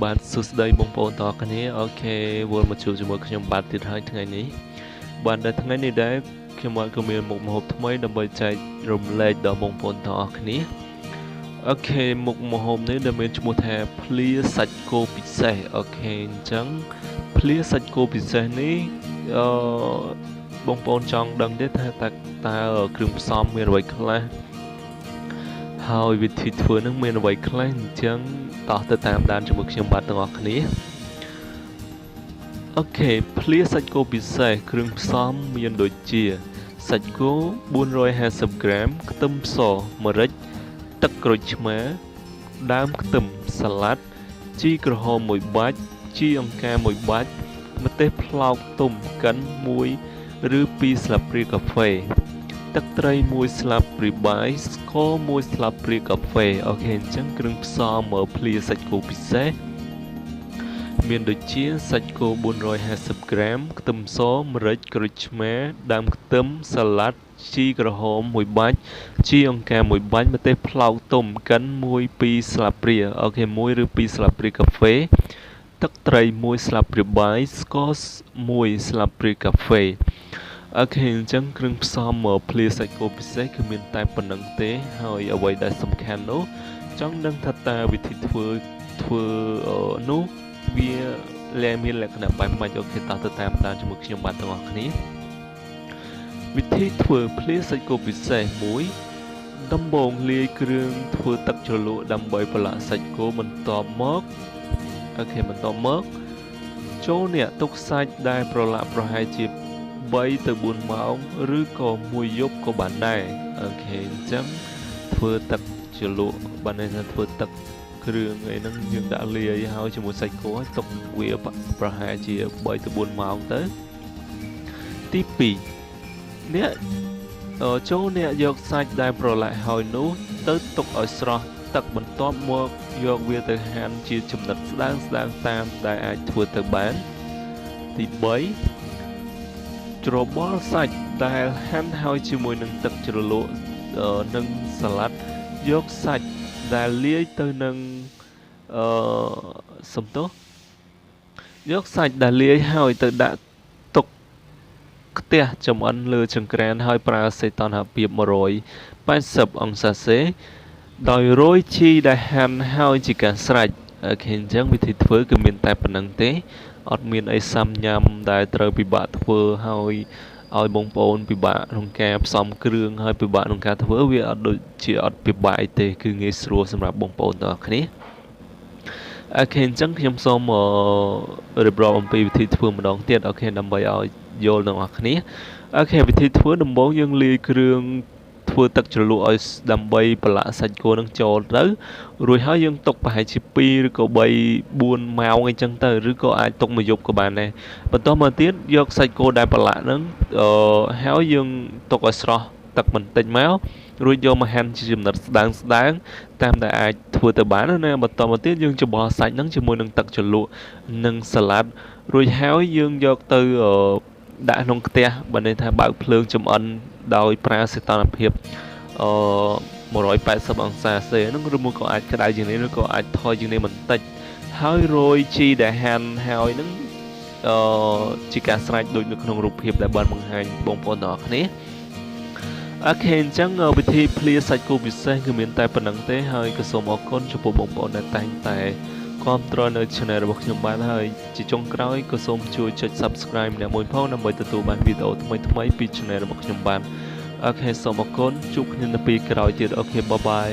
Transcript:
បាទសួស្តីបងប្អូនទាំងអស់គ្នាអូខេវិលមកជួបជាមួយខ្ញុំបាទទៀតហើយថ្ងៃនេះបាទនៅថ្ងៃនេះដែរខ្ញុំបានក៏មានមុខម្ហូបថ្មីដើម្បីចែករំលែកដល់បងប្អូនទាំងអស់គ្នាអូខេមុខម្ហូបនេះដែលមានឈ្មោះថាភ្លាសាច់គោពិសេសអូខេអញ្ចឹងភ្លាសាច់គោពិសេសនេះបងប្អូនចង់ដឹងទេថាតើគ្រឿងផ្សំមានអ្វីខ្លះហើយវិធីធ្វើនឹងមានអ្វីខ្លះអញ្ចឹងតោះទៅតាមដានជាមួយខ្ញុំបាទទាំងអស់គ្នាអូខេភ្លាសាច់គោពិសេសគ្រឿងផ្សំមានដូចជាសាច់គោ450ក្រាមខ្ទឹមសម្រេចទឹកក្រូចឆ្មាដើមខ្ទឹមសាឡាត់ជីក្រហម1បាច់ជីអង្ការ1បាច់ម្ទេសផ្លោកទុំកិន1ឬ2ស្លាបព្រាកាហ្វេទឹកត្រី1ស្លាបព្រាបាយស្ករ1ស្លាបព្រាកាហ្វេអូខេអញ្ចឹងគ្រឿងផ្សំមកភ្លាសាច់គោពិសេសមានដូចជាសាច់គោ450ក្រាមខ្ទឹមសម្រេចក្រូចឆ្មាដើមខ្ទឹមសាឡាត់ជីក្រហម1បាច់ជីអង្ការ1បាច់ម្ទេសផ្លោកទុំកិន2ស្លាបព្រាអូខេ1ឬ2ស្លាបព្រាកាហ្វេទឹកត្រី1ស្លាបព្រាបាយស្ករ1ស្លាបព្រាកាហ្វេអូខេអញ្ចឹងគ្រឿងផ្សំមកភ្លាសាច់គោពិសេសគឺមានតែប៉ុណ្្នឹងទេហើយអ្វីដែលសំខាន់នោះចង់ដឹងថាតើវិធីធ្វើនោះវាមានលក្ខណៈបែបម៉េចអូខេតោះទៅតាមដានជាមួយខ្ញុំបាទទាំងអស់គ្នាវិធីធ្វើភ្លាសាច់គោពិសេស1ដំបូងលាយគ្រឿងធ្វើទឹកជ្រលក់ដើម្បីប្រឡាក់សាច់គោបន្ទាប់មកអូខេបន្ទាប់មកចូលអ្នកទុកសាច់ដែលប្រឡាក់ប្រហែលជា3ទៅ4ម៉ោងឬក៏1យប់ក៏បានដែរអូខេអញ្ចឹងធ្វើទឹកជ្រលក់បានន័យថាធ្វើទឹកគ្រឿងអីហ្នឹងយើងដាក់លាយហើយជាមួយសាច់គោឲ្យទុកវាប្រហែលជា3ទៅ4ម៉ោងទៅទី2អ្នកចូលអ្នកយកសាច់ដែលប្រឡាក់ហើយនោះទៅទុកឲ្យស្រស់ទឹកបន្ទាប់មកយកវាទៅហាន់ជាចំណិតស្ដើងតាមដែលអាចធ្វើទៅបានទី3ច្របល់សាច់ដែលហាន់ហើយជាមួយនឹងទឹកជ្រលក់និងសាឡាត់យកសាច់ដែលលាយទៅនឹងយកសាច់ដែលលាយហើយទៅដាក់ទុកខ្ទះចម្អិនលើចង្ក្រានហើយប្រើសីតុណ្ហភាព180អង្សាសេដោយរោយជីដែលហាន់ហើយជាការស្រេចអូខេអញ្ចឹងវិធីធ្វើគឺមានតែប៉ុណ្្នឹងទេអត់មានអីសាំញ៉ាំដែលត្រូវពិបាកធ្វើហើយឲ្យបងប្អូនពិបាកក្នុងការផ្សំគ្រឿងហើយពិបាកក្នុងការធ្វើវាអត់ដូចជាអត់ពិបាកអីទេគឺងាយស្រួលសម្រាប់បងប្អូនទាំងអស់គ្នាអូខេអញ្ចឹងខ្ញុំសូមរៀបរាប់អំពីវិធីធ្វើម្ដងទៀតអូខេដើម្បីឲ្យយល់ទាំងអស់គ្នាអូខេវិធីធ្វើដំបូងយើងលាយគ្រឿងធ្វើទឹកជ្រលក់ឲ្យដើម្បីប្រឡាក់សាច់គោនឹងចូលទៅរួចហើយយើងទុកប្រហែលជា2ឬក៏3 4ម៉ោងអីចឹងទៅឬក៏អាចទុកមួយយប់ក៏បានដែរបន្តមកទៀតយកសាច់គោដែលប្រឡាក់ហ្នឹងហើយយើងទុកឲ្យស្រស់ទឹកបន្តិចមករួចយកមកហាន់ជាចំណិតស្ដើងតាមដែលអាចធ្វើទៅបានណាបន្តមកទៀតយើងច្របល់សាច់ហ្នឹងជាមួយនឹងទឹកជ្រលក់និងសាឡាត់រួចហើយយើងយកទៅដាក់ក្នុងខ្ទះបើន័យថាបើកភ្លើងចម្អិនដោយប្រើសីតុណ្ហភាព180អង្សាសេហ្នឹងឬមួយក៏អាចក្តៅជាងនេះឬក៏អាចថយជាងនេះបន្តិចហើយរោយជីដែលហាន់ហើយហ្នឹងជាការស្រេចដូចនៅក្នុងរូបភាពដែលបានបង្ហាញបងប្អូនទាំងអស់គ្នាអូខេអញ្ចឹងវិធីភ្លាសាច់គោពិសេសគឺមានតែប៉ុណ្្នឹងទេហើយក៏សូមអរគុណចំពោះបងប្អូនដែលតែងតែគាំទ្រនៅ channel របស់ខ្ញុំបានហើយជាចុងក្រោយក៏សូមជួយចុច Subscribe ម្នាក់មួយផងដើម្បីទទួលបានវីដេអូថ្មីៗពី channel របស់ខ្ញុំបានអូខេសូមអរគុណជួបគ្នានៅពេលក្រោយទៀតអូខេបាយបាយ